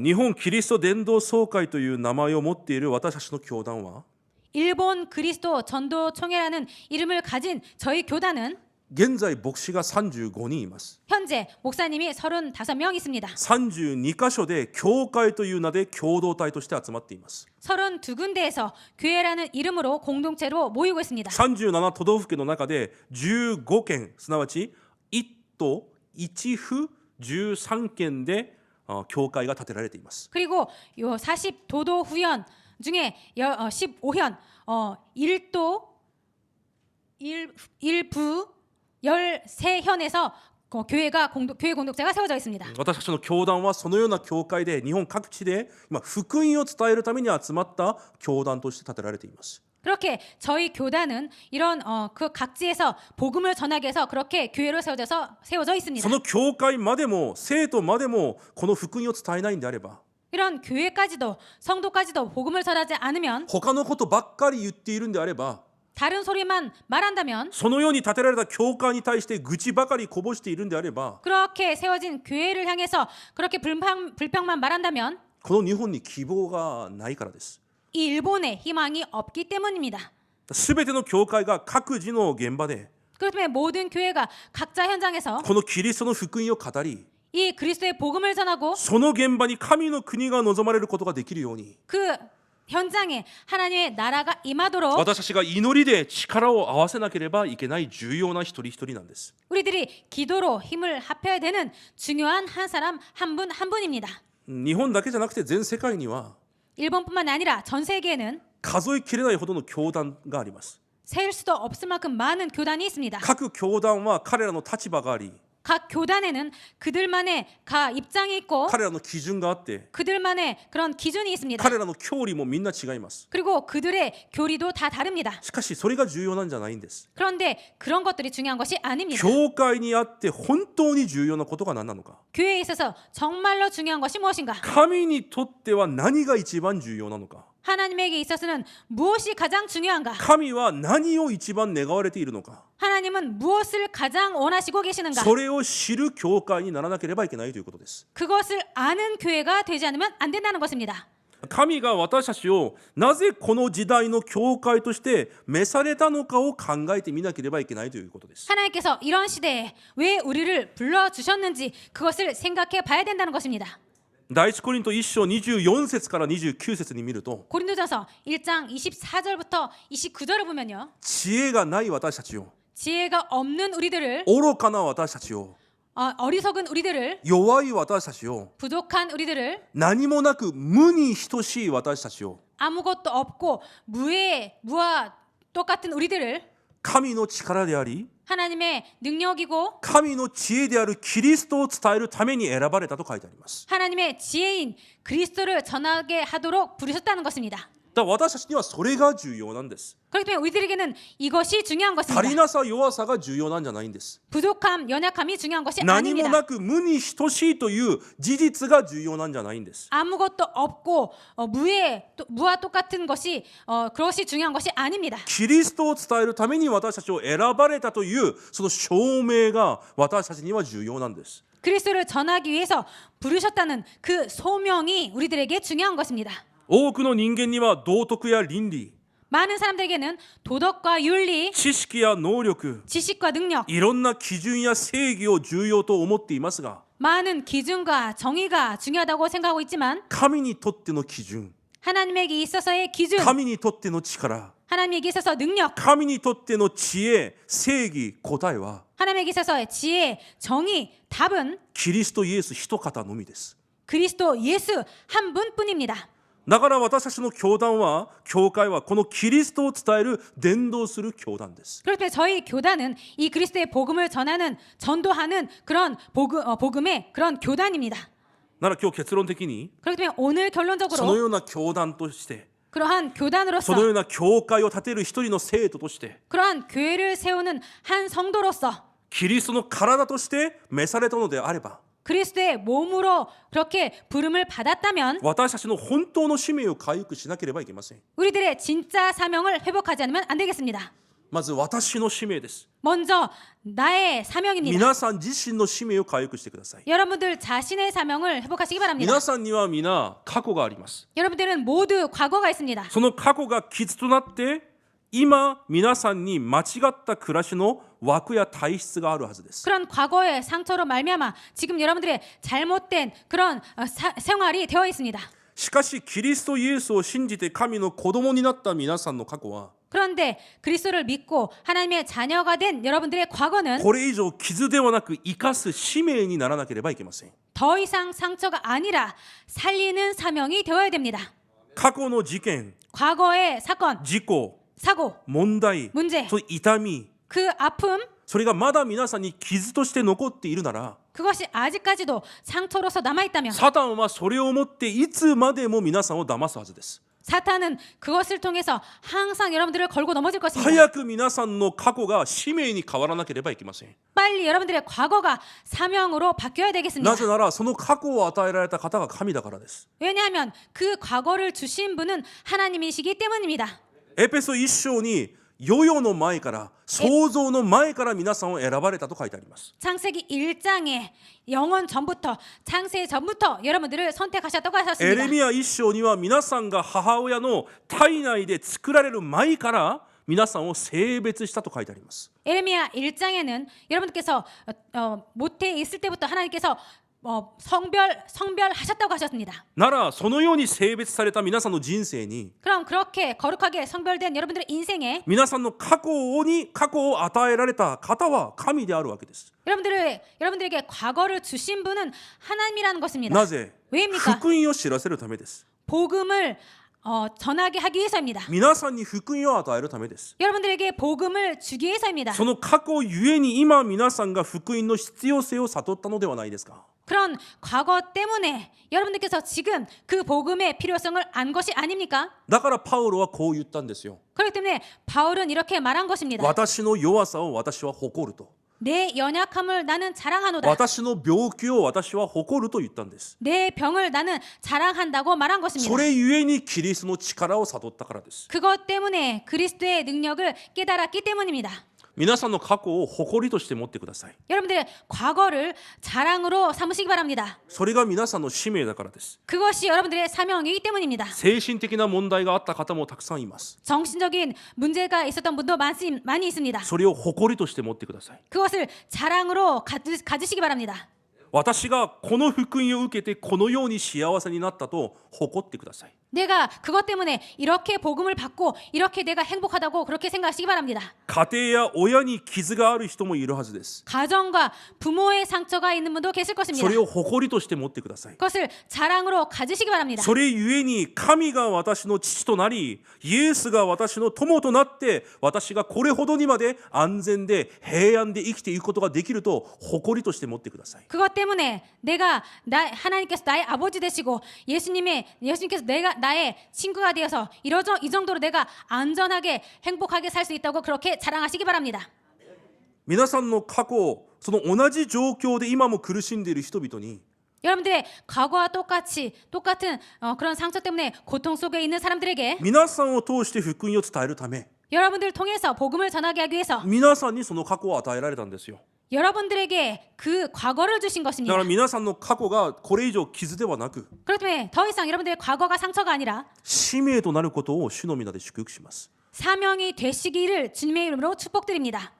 日本キリスト伝道総会という名前を持っている私たちの教団は 일본 그리스도 전도 총회라는 이름을 가진 저희 교단은 現在牧師が35人います。 현재 목사님이 35명 있습니다. 32カ所で教会という名で共同体として集まっています。 32군데에서 교회라는 이름으로 공동체로 모이고 있습니다. 37都道府県の中で15県、すなわち1都1府13県で教会が建てられています。 그리고 요 40도도 후현 중에 15현 1도 1부 13현에서 교회 공동체가 세워져 있습니다. 私たちの教団はそのような教会で日本各地で今福音を伝えるために集まった教団として建てられています。 그렇게 저희 교단은 이런 그 각지에서 복음을 전하기 위해서 그렇게 교회로 세워져 있습니다. その教会までも生徒までもこの福音を伝えないんであれば 이런 교회까지도 성도까지도 복음을 전하지 않으면 他のことばっかり言っているんであれば 다른 소리만 말한다면 そのように建てられた教会に対して愚痴ばかりこぼしているんであれば 그렇게 세워진 교회를 향해서 그렇게 불평만 말한다면 この日本に希望がないからです。 이 일본에 희망이 없기 때문입니다. すべての教会が各自の現場で 그렇기 때문에 모든 교회가 각자 현장에서 このキリストの福音を語り 이 그리스도의 복음을 전하고 その現場に神の国が望まれることができるように 그 현장에 하나님의 나라가 임하도록 私たちが祈りで力を合わせなければいけない重要な一人一人なんです。 우리들이 기도로 힘을 합해야 되는 중요한 한 사람 한 분 한 분입니다. 日本だけじゃなくて全世界には 일본뿐만 아니라 전 세계에는 数えきれないほどの教団があります。 셀 수도 없을 만큼 많은 교단이 있습니다. 各教団は彼らの立場があり 각 교단에는 그들만의 입장이 있고 彼らの基準があって 그들만의 그런 기준이 있습니다. 彼らの教理もみんな違います。 그리고 그들의 교리도 다 다릅니다. しかしそれが重要なんじゃないんです。 그런데 그런 것들이 중요한 것이 아닙니다. 教会にあって本当に重要なことが何なのか。 교회에 있어서 정말로 중요한 것이 무엇인가? 神にとっては何が一番重要なのか。 하나님에게 있어서는 무엇이 가장 중요한가? 神は何を一番願われているのか。 하나님은 무엇을 가장 원하시고 계시는가? それを知る教会にならなければいけないということです。 그것을 아는 교회가 되지 않으면 안 된다는 것입니다. 神が私たちをなぜこの時代の教会として召されたのかを考えてみなければいけないということです。 하나님께서 이런 시대에 왜 우리를 불러주셨는지 그것을 생각해 봐야 된다는 것입니다. 第一コリント1章24節から29節に見ると 고린도전서 1장 24절부터 29절을 보면요. 知恵がない私たちを 지혜가 없는 우리들을 愚かな私たちを 어리석은 우리들을 弱い私たちを 부족한 우리들을 何もなく無に等しい私たちを 아무것도 없고 무와 똑같은 우리들을 神の力であり 하나님의 능력이고 神の知恵であるキリストを伝えるために選ばれたと書いてあります。 하나님의 지혜인 그리스도를 전하게 하도록 부르셨다는 것입니다. だから私たちにはそれが重要なんです。 그렇기 때문에 우리들에게는 이것이 중요한 足り 것입니다. なさ弱さが重要なんじゃないんです。 부족함, 연약함이 중요한 것이 何も 아닙니다. なく無に等しいという事実が重要なんじゃないんです。 아무것도 없고 무와 똑같은 것이 그것이 중요한 것이 아닙니다. キリストを伝えるために私たちを選ばれたというその証明が私たちには重要なんです。 그리스도를 전하기 위해서 부르셨다는 그 소명이 우리들에게 중요한 것입니다. 多くの人間には道徳や倫理、 많은 사람들에게는 도덕과 윤리, 知識や能力、 지식과 능력, いろんな基準や正義を重要と思っていますが、 많은 기준과 정의가 중요하다고 생각하고 있지만 神にとっての基準、 하나님에게 있어서의 기준, 神にとっての力、 하나님에게 있어서 능력, 神にとっての知恵、正義、答えは 하나님에게 있어서의 지혜, 정의, 답은 キリストイエス一方のみです。 그리스도 예수 한 분뿐입니다. だから私たちの教会はこのキリストを伝える伝道する教団です。 그렇기 때문에 저희 교단은 이 그리스도의 복음을 전도하는 그런 복음의 그런 교단입니다. なら今日結論的に 그렇기 때문에 오늘 その 결론적으로 ような教団として 그러한 교단으로서 そのような教会を建てる一人の生徒として 그러한 교회를 세우는 한 성도로서 キリストの体として召されたのであれば 그리스도의 몸으로 그렇게 부름을 받았다면 私たちの本当の使命を回復しなければいけません。 우리들의 진짜 사명을 회복하지 않으면 안 되겠습니다. まず私の使命です。 먼저 나의 사명입니다. 皆さん自身の使命を回復してください。 여러분들 자신의 사명을 회복하시기 바랍니다. 皆さんには皆過去があります。 여러분들은 모두 과거가 있습니다. その過去が傷となって今皆さんに間違った暮らしの枠や体質があるはずです。 그런 과거의 상처로 말미암아 지금 여러분들의 잘못된 그런 생활이 되어 있습니다. しかしキリストイエスを信じて神の子供になった皆さんの過去は 그런데 그리스도를 믿고 하나님의 자녀가 된 여러분들의 과거는 これ以上傷ではなく生かす使命にならなければいけません。 더 이상 상처가 아니라 살리는 사명이 되어야 됩니다. 過去の事件、 과거의 사건, 事故、 사고, 問題、 문제, その痛み、 그 아픔, それがまだ皆さんに傷として残っているなら 그것이 아직까지도 상처로서 남아있다면 サタンはそれをもっていつまでも皆さんを騙すはずです。 사탄은 그것을 통해서 항상 여러분들을 걸고 넘어질 것입니다. 早く皆さんの過去が使命に変わらなければいけません。 빨리 여러분들의 과거가 사명으로 바뀌어야 되겠습니다. なぜならその過去を与えられた方が神だからです。 왜냐하면 그 과거를 주신 분은 하나님이시기 때문입니다. エペソ1章に世々の前から創造の前から皆さんを選ばれたと書いてあります。 창세기 1장에 영원 전부터 창세 전부터 여러분들을 선택하셨다고 エ 하셨습니다. レミヤ1章には皆さんが母親の体内で作られる前から皆さんを性別したと書いてあります。 에레미야 1장에는 여러분들께서 모태에 있을 때부터 하나님께서 성별하셨다고 하셨습니다. ならそのように性別された皆さんの人生に 그럼 그렇게 거룩하게 성별된 여러분들의 인생에 皆さんの過去を与えられた方は神であるわけです。 여러분들에게 과거를 주신 분은 하나님이라는 것입니다. なぜ 왜입니까? 福音を知らせるためです。 복음을 전하게 하기 위해서입니다. 皆さんに福音を与えるためです。 여러분들에게 복음을 주기 위해서입니다. その過去ゆえに今皆さんが福音の必要性を悟ったのではないですか。 그런 과거 때문에 여러분들께서 지금 그 복음의 필요성을 안 것이 아닙니까? だからパウロはこう言ったんですよ。 그렇기 때문에 바울은 이렇게 말한 것입니다. 私の弱さを私は誇ると。 내 연약함을 나는 자랑하노다. 私の病気を私は誇ると言ったんです。 내 병을 나는 자랑한다고 말한 것입니다. それゆえにキリストの力を悟ったからです。 그것 때문에 그리스도의 능력을 깨달았기 때문입니다. 皆さんの過去を誇りとして持ってください。 여러분들의 과거를 자랑으로 삼으시기 바랍니다. それが皆さんの使命だからです。 그것이 여러분들의 사명이기 때문입니다. 精神的な問題があった方もたくさんいます。 정신적인 문제가 있었던 분도 많이 있습니다. それを誇りとして持ってください。 그것을 자랑으로 가지시기 바랍니다. 私がこの福音を受けてこのように幸せになったと誇ってください。 내가 그것 때문에 이렇게 복음을 받고 이렇게 내가 행복하다고 그렇게 생각하시기 바랍니다. 家庭や親に傷がある人もいるはずです。 가정과 부모의 상처가 있는 분도 계실 것입니다. それを誇りとして持ってください。 그것을 자랑으로 가지시기 바랍니다. それゆえに神が私の父となり、イエスが私の友となって、私がこれほどにまで安全で平安で生きていくことができると誇りとして持ってください。 그것 때문에 내가 하나님께서 나의 아버지 되시고 예수님께서 내가 나의 친구가 되어서 이 정도로 내가 안전하게 행복하게 살 수 있다고 그렇게 자랑하시기 바랍니다. 皆さんの過去、その同じ状況で今も苦しんでいる人々に、 여러분들의 과거와 똑같은 그런 상처 때문에 고통 속에 있는 사람들에게 皆さんを通して福音を伝えるため、 여러분들을 통해서 복음을 전하게 하기 위해서 皆さんにその過去を与えられたんですよ。 여러분들에게 그 과거를 주신 だ 것입니다. から皆さんの過去がこれ以上傷ではなく、 그렇기 때문에 더 이상 여러분들의 과거가 상처가 아니라 使命となることを主の皆で祝福します。 사명이 되시기를 주님의 이름으로 축복드립니다.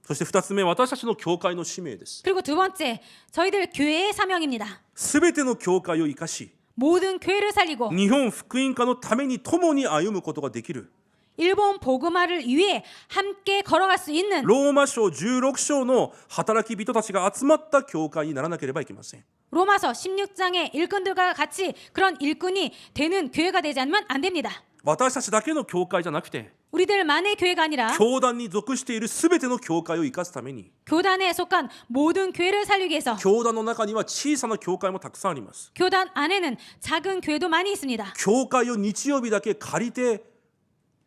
そして2つ目、私たちの教会の使命です。 그리고 두 번째, 저희들 교회의 사명입니다. すべての教会を生かし、 모든 교회를 살리고 日本福音化のために共に歩むことができる 일본 복음화를 위해 함께 걸어갈 수 있는 ローマ書16章の働き人たちが集まった教会にならなければいけません。 로마서 16장의 일꾼들과 같이 그런 일꾼이 되는 교회가 되지 않으면 안 됩니다. 私たちだけの教会じゃなくて、 우리들만의 교회가 아니라 教団に属しているすべての教会を生かすために、 교단에 속한 모든 교회를 살리기 위해서 教団の中には小さな教会もたくさんあります。 교단 안에는 작은 교회도 많이 있습니다. 教会を日曜日だけ借りて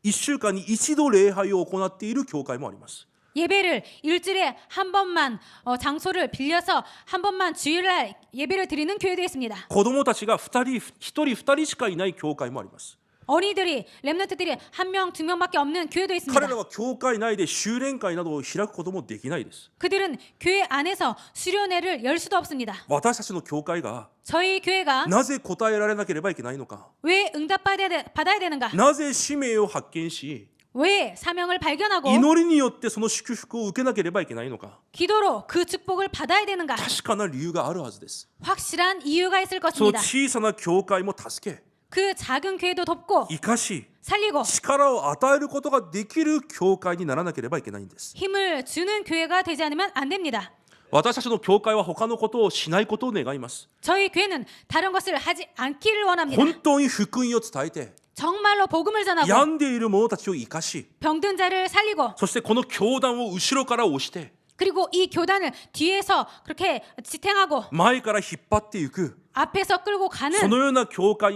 1週間に一度礼拝を行っている教会もあります。 예배를 일주일에 한 번만 장소를 빌려서 한 번만 주일날 예배를 드리는 교회도 있습니다. 子供たちが1人2人しかいない教会もあります。 어린이들이 렘넌트들이 한 명, 두 명밖에 없는 교회도 있습니다. 彼らは教会内で修練会などを開くこともできないです。 그들은 교회 안에서 수련회를 열 수도 없습니다. 私たちの教会が 저희 교회가 なぜ答えられなければいけないのか、 왜 받아야 되는가? なぜ使命を発見し、 왜 사명을 발견하고 祈りによってその祝福を受けなければいけないのか、 기도로 그 축복을 받아야 되는가? 確かな理由があるはずです。 확실한 이유가 있을 その 것입니다. 小さな教会も助け、 그 작은 교회도 돕고 生かし、 살리고 力を与えることができる教会にならなければいけないんです。 힘을 주는 교회가 되지 않으면 안 됩니다. 私たちの教会は他のことをしないことを願います。 저희 교회는 다른 것을 하지 않기를 원합니다. 本当に福音を伝えて、 정말로 복음을 전하고 病んでいる者たちを生かし、 병든 자를 살리고 そしてこの教団を後ろから押して、 그리고 이 교단을 뒤에서 그렇게 지탱하고 前から引っ張っていく、 앞에서 끌고 가는 そのような教会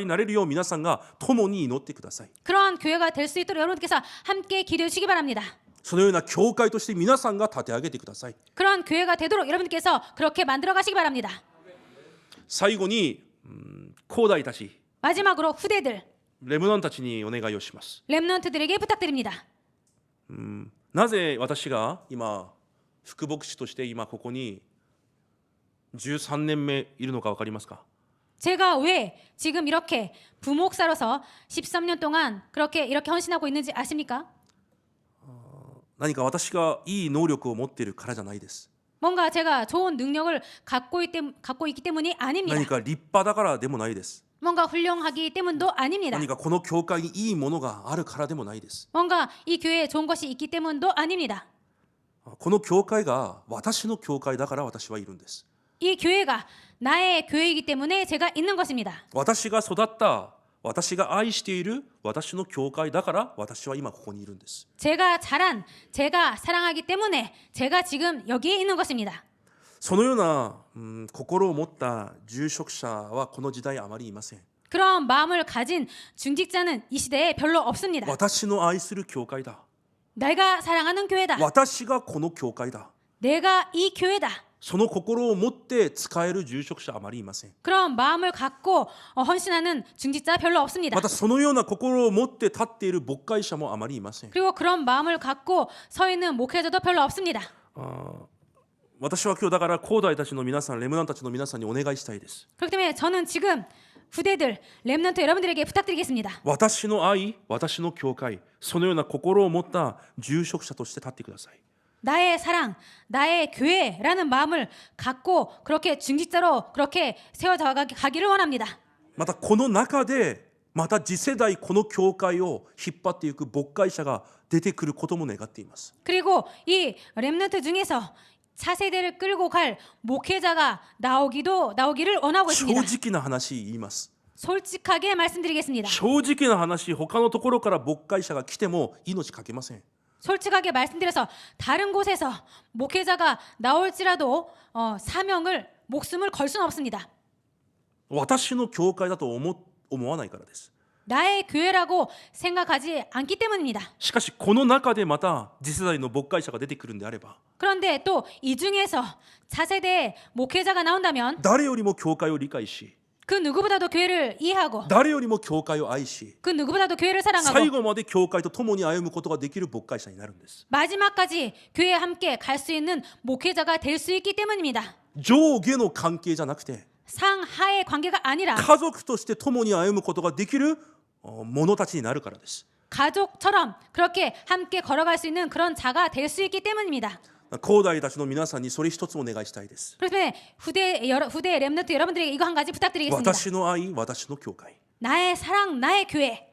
になれるよう皆さんが共に祈ってください。 그러한 교회가 될 수 있도록 여러분께서 함께 기도해 주시기 바랍니다. そのような教会として皆さんが立て上げてください。 그런 교회가 되도록 여러분께서 그렇게 만들어 가시기 바랍니다. 最後に、後代たち、 마지막으로 후대들, レムナンたちにお願いをします。 렘넌트들에게 부탁드립니다. なぜ私が今副牧師として今ここに13年目いるのか分かりますか？ 제가 왜 지금 이렇게 부목사로서 13년 동안 이렇게 헌신하고 있는지 아십니까? 何か私がいい能力を持っているからじゃないです。 뭔가 제가 좋은 능력을 갖고 있기 때문이 아닙니다. 何か立派だからでもないです。 뭔가 훌륭하기 때문도 아닙니다. 何かこの教会にいいものがあるからでもないです。 뭔가 이 교회에 좋은 것이 있기 때문도 아닙니다. この教会が私の教会だから私はいるんです。 이 교회가 나의 교회이기 때문에 제가 있는 것입니다. 私が育った私が愛している私の教会だから私は今ここにいるんです。 제가 자란, 제가 사랑하기 때문에 제가 지금 여기에 있는 것입니다. そのような、心を持った住職者はこの時代あまりいません。 그런 마음을 가진 중직자는 이 시대에 별로 없습니다. 私の愛する教会だ。 내가 사랑하는 교회다. 私がこの教会だ。 내가 이 교회다. その心を持って使える住職者あまりいません。 그런 마음을 갖고 헌신하는 중직자 별로 없습니다. またそのような心を持って立っている牧会者もあまりいません。 그리고 그런 마음을 갖고 서 있는 목회자도 별로 없습니다. 私は今日だから後代たちの皆さん、レムナンたちの皆さんにお願いしたいです。 그렇기 때문에 저는 지금 후대들, 렘넌트 여러분들에게 부탁드리겠습니다. 私の愛、私の教会、そのような心を持った住職者として立ってください。 나의 사랑, 나의 교회라는 마음을 갖고 그렇게 중직자로 그렇게 세워져 가기를 원합니다. またこの中でまた次世代この教会を引っ張っていく牧会者が出てくることも願っています。 그리고 이 렘넌트 중에서 차세대를 끌고 갈 목회자가 나오기를 원하고 正 있습니다. 直な話言います。 솔직하게 말씀드리겠습니다. 正直な話、他のところから牧会者が来ても命かけません。 솔직하게 말씀드려서 다른 곳에서 목회자가 나올지라도 목숨을 걸 수는 없습니다. 私の教会だと思わないからです。 나의 교회라고 생각하지 않기 때문입니다. しかしこの中でまた次世代の牧会者が出てくるんであれば、 그런데 또 이 중에서 차세대 목회자가 나온다면 誰よりも教会を理解し、 그 누구보다도 교회를 이해하고 誰よりも教会を愛し、 그 누구보다도 교회를 最 사랑하고 後まで教会と共に歩むことができる牧会者になるんです。 마지막까지 교회에 함께 갈 수 있는 목회자가 될 수 있기 때문입니다. 上下の関係じゃなくて、 상하의 관계가 아니라 家族として共に歩むことができる者たちになるからです。 가족처럼 그렇게 함께 걸어갈 수 있는 그런 자가 될 수 있기 때문입니다. 高大たちの皆さんにそれ一つお願いしたいです。 그래서 후대 렘넌트 여러분들에게 이거 한 가지 부탁드리겠습니다. 私の愛、私の教会。 나의 사랑, 나의 교회.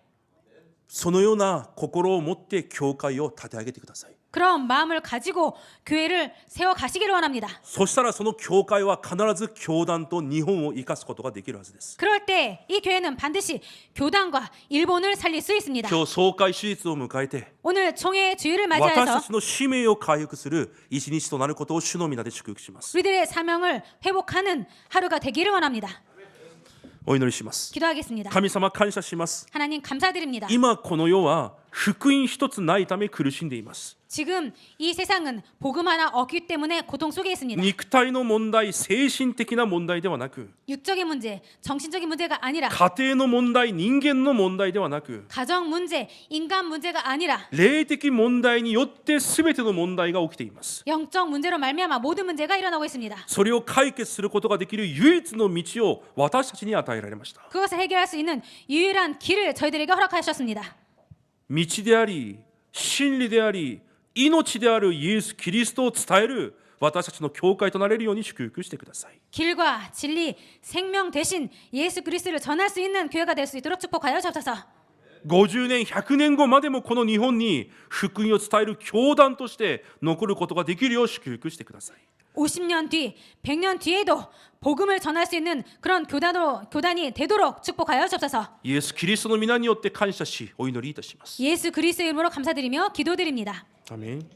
そのような心を持って教会を立て上げてください。 그런 마음을 가지고 교회를 세워 가시기를 원합니다. そしたらその教会は必ず教団と日本を生かすことができるはずです。 그럴 때 이 교회는 반드시 교단과 일본을 살릴 수 있습니다. 今日総会手術を迎えて、 오늘 총회 주일을 私た 맞이해서 ちの使命を回復する一日となることを主の皆で祝福します。 우리들의 사명을 회복하는 하루가 되기를 원합니다. お祈りします。 기도하겠습니다. 神様感謝します。 하나님 감사드립니다. 今この世は福音一つないため苦しんでいます。 지금 이 세상은 복음 하나 없기 때문에 고통 속에 있습니다. 肉体の問題、精神的な問題ではなく、 육적인 문제, 정신적인 문제가 아니라 家庭の問題、人間の問題ではなく、 가정 문제, 인간 문제가 아니라 霊的問題によって全ての問題が起きています。 영적 문제로 말미암아 모든 문제가 일어나고 있습니다. それを解決することができる唯一の道を私たちに与えられました。 그것을 해결할 수 있는 유일한 길을 저희들에게 허락하셨습니다. 道であり、真理であり、命であるイエス・キリストを伝える私たちの教会となれるように祝福してください。 길과 진리, 생명 대신 예수 그리스도를 전할 수 있는 교회가 될 수 있도록 축복하여 주옵소서. 50年、100年後までもこの日本に福音を伝える教団として残ることができるよう祝福してください。 50년 뒤, 100년 뒤에도 복음을 전할 수 있는 그런 교단이 되도록 축복하여 주옵소서. イエス・キリストの皆によって感謝しお祈りいたします。 예수 그리스도의 이름으로 감사드리며 기도드립니다. アメン。